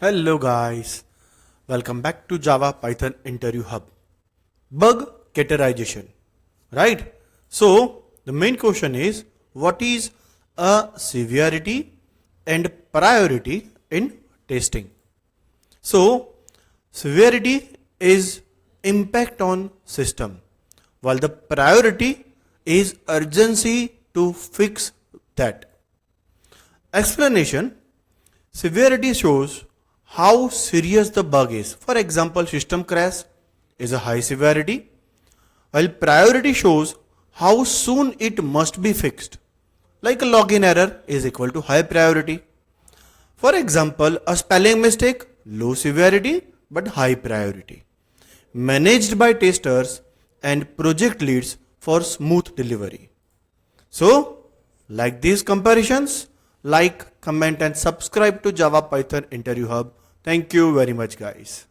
Hello guys, welcome back to Java Python Interview Hub. Bug categorization, right? So the main question is what is a severity and priority in testing? So severity is impact on system, while the priority is urgency to fix that. Explanation: severity shows how serious the bug is. For example, system crash is a high severity, while priority shows how soon it must be fixed. Like a login error is equal to high priority. For example, a spelling mistake, low severity but high priority. Managed by testers and project leads for smooth delivery. So, like these comparisons, like, comment and subscribe to Java Python Interview Hub. Thank you very much guys.